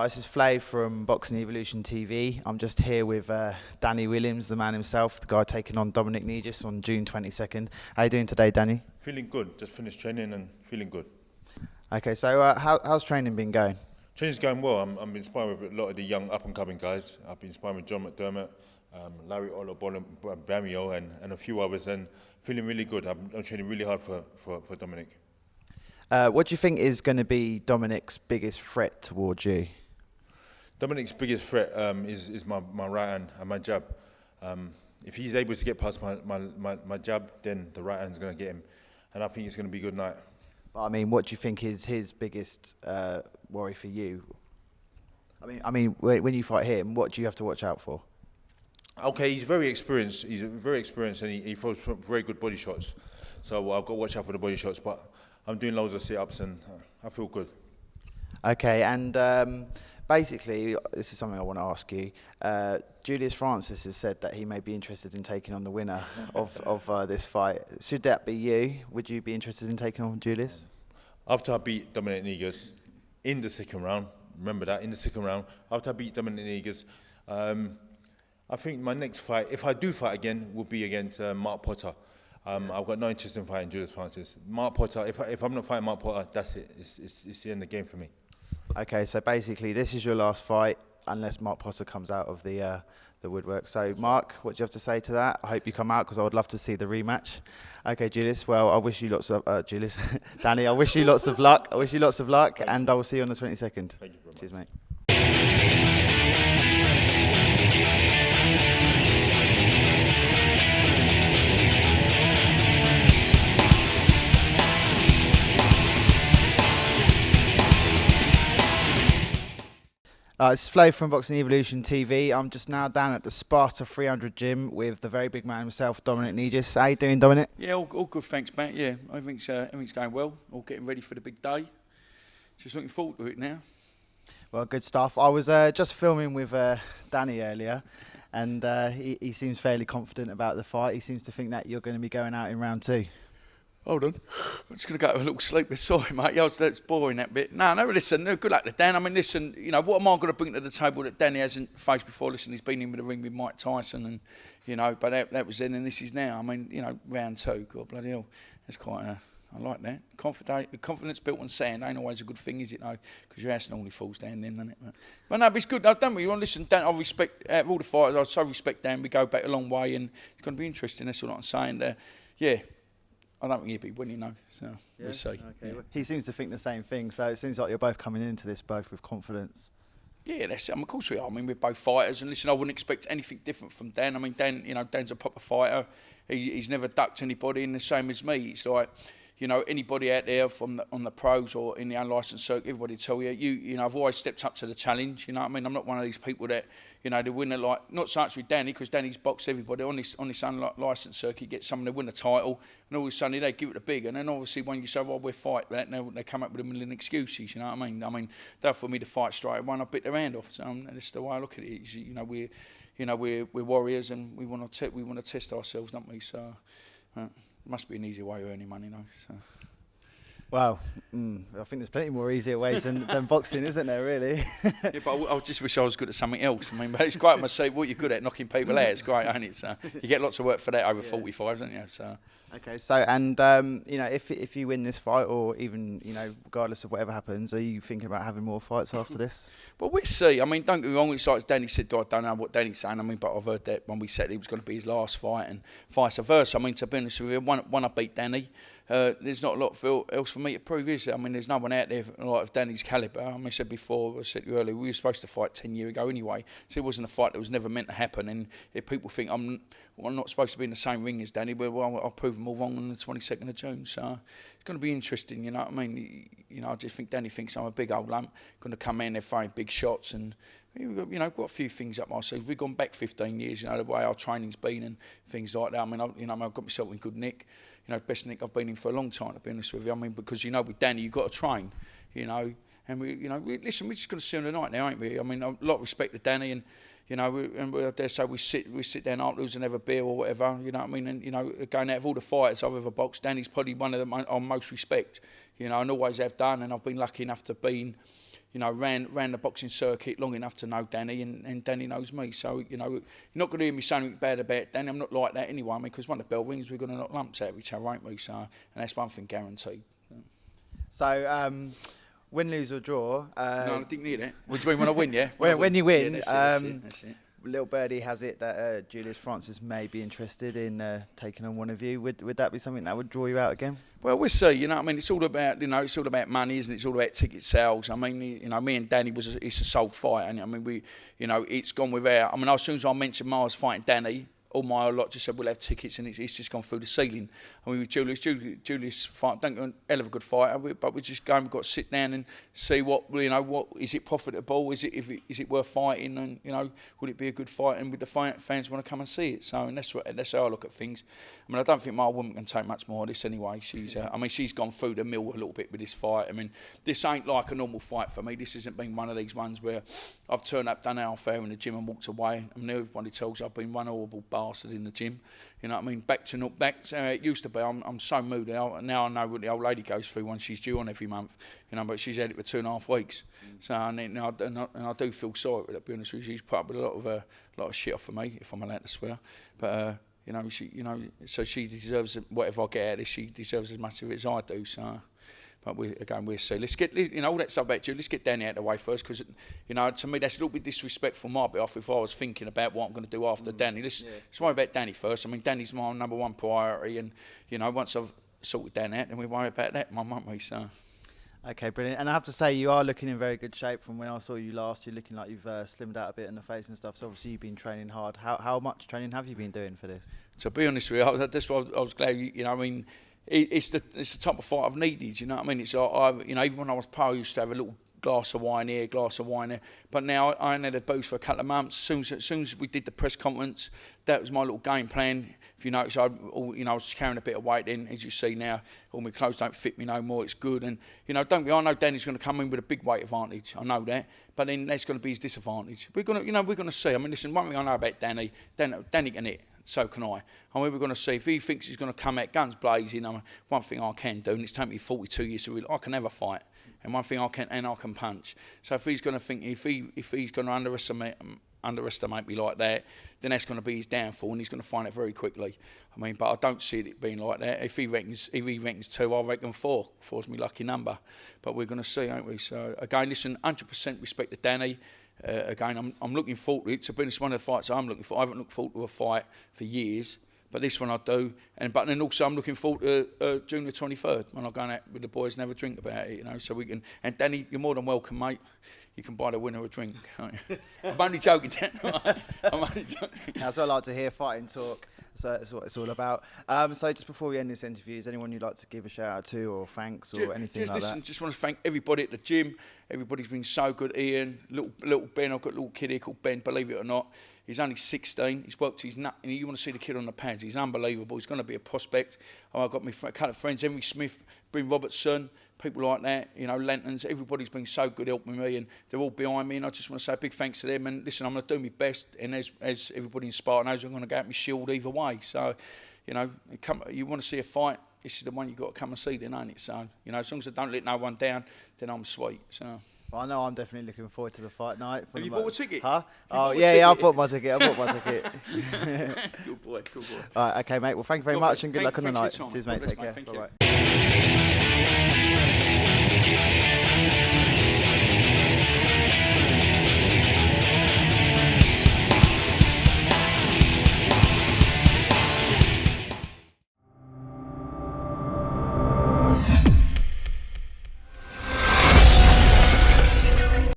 this is Flave from Boxing Evolution TV. I'm just here with Danny Williams, the man himself, the guy taking on Dominic Negus on June 22nd. How you doing today, Danny? Feeling good. Just finished training and feeling good. Okay, so how's training been going? Training's going well. I'm inspired with a lot of the young up-and-coming guys. I've been inspired with John McDermott, Larry Olobamio and a few others, and feeling really good. I'm training really hard for Dominic. What do you think is going to be Dominic's biggest threat towards you? Dominic's biggest threat is my right hand and my jab. If he's able to get past my jab, then the right hand's going to get him. And I think it's going to be a good night. I mean, what do you think is his biggest worry for you? I mean, when you fight him, what do you have to watch out for? Okay, he's very experienced. He's very experienced, and he throws very good body shots. So I've got to watch out for the body shots. But I'm doing loads of sit-ups, and I feel good. Okay, and basically, this is something I want to ask you. Julius Francis has said that he may be interested in taking on the winner of this fight. Should that be you? Would you be interested in taking on Julius? After I beat Dominic Negus in the second round, remember that, in the second round, after I beat Dominic Negus, I think my next fight, if I do fight again, will be against Mark Potter. I've got no interest in fighting Julius Francis. Mark Potter, if I'm not fighting Mark Potter, that's it. It's the end of the game for me. Okay, so basically this is your last fight, unless Mark Potter comes out of the woodwork. So Mark, what do you have to say to that? I hope you come out, because I would love to see the rematch. Okay, Julius, well, I wish you lots of, Danny, I wish you lots of luck. I wish you lots of luck, and I will see you on the 22nd. Thank you very much. Cheers, mate. It's Flave from Boxing Evolution TV. I'm just now down at the Sparta 300 gym with the very big man himself, Dominic Negus. How you doing, Dominic? Yeah, all good, thanks, Matt. Yeah, everything's going well. All getting ready for the big day. Just looking forward to it now. Well, good stuff. I was just filming with Danny earlier, and he seems fairly confident about the fight. He seems to think that you're going to be going out in round 2. Hold on. I'm just going to go to a little sleep. Sorry, mate. Yeah, that's boring, that bit. No, listen, good luck to Dan. I mean, listen, you know, what am I going to bring to the table that Danny hasn't faced before? Listen, he's been in with the ring with Mike Tyson, and, you know, but that was then and this is now. I mean, you know, round 2, God bloody hell. That's quite I like that. Confidence built on sand ain't always a good thing, is it, though? Because your house normally falls down then, doesn't it? But no, but it's good. No, don't we? Listen, Dan, I respect, out of all the fighters, I so respect Dan. We go back a long way, and it's going to be interesting. That's all I'm saying. Yeah. I don't think he'd be winning, though, so we'll see. Okay. Yeah. He seems to think the same thing, so it seems like you're both coming into this both with confidence. Yeah, that's it. Of course we are. I mean, we're both fighters, and listen, I wouldn't expect anything different from Dan. I mean, Dan, you know, Dan's a proper fighter. He's never ducked anybody, and the same as me. It's like, you know, anybody out there on the pros or in the unlicensed circuit, everybody tell you know, I've always stepped up to the challenge. You know what I mean? I'm not one of these people that, you know, they win a like, not so much with Danny, because Danny's boxed everybody on this unlicensed circuit, get someone to win a title, and all of a sudden they give it a big, and then obviously when you say, well, we're fight that, they come up with a million excuses. You know what I mean? I mean, they for me to fight straight away, and I bit their hand off. So that's the way I look at it. You know, we're warriors, and we want to test ourselves, don't we? So. Must be an easy way of earning money, though. So. Well, I think there's plenty more easier ways than boxing, isn't there, really? Yeah, but I just wish I was good at something else. I mean, but it's great to say what you're good at, knocking people out. It's great, ain't it? So you get lots of work for that over 45, don't you? So. Okay, so, and, you know, if you win this fight, or even, you know, regardless of whatever happens, are you thinking about having more fights after this? Well, we'll see. I mean, don't get me wrong, it's like Danny said, I don't know what Danny's saying, I mean, but I've heard that when we said it was going to be his last fight, and vice versa. I mean, to be honest with you, when I beat Danny, there's not a lot else for me to prove, is there? I mean, there's no one out there like of Danny's calibre. I mean, I said before, I said to you earlier, we were supposed to fight 10 years ago anyway, so it wasn't a fight that was never meant to happen, and if people think I'm not supposed to be in the same ring as Danny, well, I'll prove them all wrong on the 22nd of June, so it's going to be interesting, you know what I mean? You know, I just think Danny thinks I'm a big old lump, going to come in there throwing big shots, and we've got a few things up my sleeves. We've gone back 15 years, you know, the way our training's been and things like that. I mean, I've got myself in good nick, you know, best nick I've been in for a long time, to be honest with you. I mean, because, you know, with Danny, you've got to train, you know, and listen, we're just going to see him tonight now, ain't we? I mean, a lot of respect to Danny, and, you know, I dare say we sit down afterwards and have a beer or whatever, you know what I mean? And, you know, going out of all the fighters I've ever boxed, Danny's probably one of them I most respect, you know, and always have done, and I've been lucky enough to be, ran the boxing circuit long enough to know Danny, and Danny knows me. So, you're not going to hear me saying anything bad about Danny. I'm not like that anyway. I mean, because when the bell rings, we're going to knock lumps out of each other, ain't we? So, and that's one thing guaranteed. So, win, lose or draw. No, I didn't hear that. What do you mean when I win, yeah? When you win, yeah, that's it. Little Birdie has it that Julius Francis may be interested in taking on one of you. Would that be something that would draw you out again? Well, we'll see. I mean, it's all about it's all about money, isn't it? It's all about ticket sales. I mean, me and Danny it's a sold fight, and I mean it's gone without. I mean, as soon as I mentioned Mars fighting Danny, all my lot just said we'll have tickets, and it's just gone through the ceiling. I mean, with Julius fight, don't get a hell of a good fighter, but we're just going. We've got to sit down and see what what is it profitable? Is it worth fighting? And would it be a good fight? And would the fans want to come and see it? So, and that's how I look at things. I mean, I don't think my woman can take much more of this anyway. She's gone through the mill a little bit with this fight. I mean, this ain't like a normal fight for me. This hasn't been one of these ones where I've turned up, done our fair in the gym and walked away. I mean, everybody tells I've been one horrible bastard in the gym. You know what I mean? Back to how it used to be. I'm so moody. Now I know what the old lady goes through when she's due on every month. But she's had it for 2.5 weeks. So and I do feel sorry with it, to be honest with you. She's put up with a lot of shit off of me, if I'm allowed to swear. But so she deserves whatever I get out of this. She deserves as much of it as I do. So. But we'll see. Let's get all that stuff back to you. Let's get Danny out of the way first, because to me that's a little bit disrespectful my behalf if I was thinking about what I'm going to do after Danny. Let's worry about Danny first. I mean, Danny's my number one priority, and once I've sorted Danny out, then we worry about that, won't we? So. Okay, brilliant. And I have to say, you are looking in very good shape from when I saw you last. You're looking like you've slimmed out a bit in the face and stuff. So obviously you've been training hard. How much training have you been doing for this? To be honest with you, that's why I was glad. I mean. It's the type of fight I've needed, you know what I mean? It's like even when I was pro, I used to have a little glass of wine here, glass of wine there. But now I ain't had a booze for a couple of months. As soon as we did the press conference, that was my little game plan. If you notice, I was carrying a bit of weight then. As you see now, all my clothes don't fit me no more. It's good, and I know Danny's going to come in with a big weight advantage. I know that, but then that's going to be his disadvantage. We're going to see. I mean, listen, one thing I know about Danny can hit. So can I. I mean, we're going to see if he thinks he's going to come out guns blazing. One thing I can do, and it's taken me 42 years to realize I can never fight, and one thing I can punch. So if he's going to think if he's going to underestimate me like that, then that's going to be his downfall, and he's going to find it very quickly. I mean, but I don't see it being like that. If he reckons 2, I reckon 4. 4's my lucky number. But we're going to see, aren't we? So again, listen, 100% respect to Danny. Again, I'm looking forward to it. To be honest, one of the fights I'm looking for. I haven't looked forward to a fight for years, but this one I do. But then also I'm looking forward to June the 23rd when I'm going out with the boys and have a drink about it. So we can. And Danny, you're more than welcome, mate. You can buy the winner a drink. I'm only joking, Dan. I'm only joking. That's what I like to hear, fighting talk. So that's what it's all about. So just before we end this interview, is anyone you'd like to give a shout out to, or thanks, or anything like that? Just want to thank everybody at the gym. Everybody's been so good. Ian, little Ben, I've got a little kid here called Ben, believe it or not. He's only 16. He's worked his nut. And you want to see the kid on the pads. He's unbelievable. He's going to be a prospect. I've got a couple of friends, Henry Smith, Bryn Robertson, people like that, Lanterns. Everybody's been so good helping me, and they're all behind me, and I just want to say a big thanks to them. And listen, I'm going to do my best, and as everybody in Sparta knows, I'm going to go out my shield either way. So, you want to see a fight, this is the one you've got to come and see then, ain't it? So, as long as I don't let no one down, then I'm sweet. So. Well, I know I'm definitely looking forward to the fight night. Have you bought a ticket? Huh? Oh, yeah, I bought my ticket. Good boy. All right, okay, mate. Well, thank you very much, and good luck on the night. Cheers, mate. Take care. Bye-bye.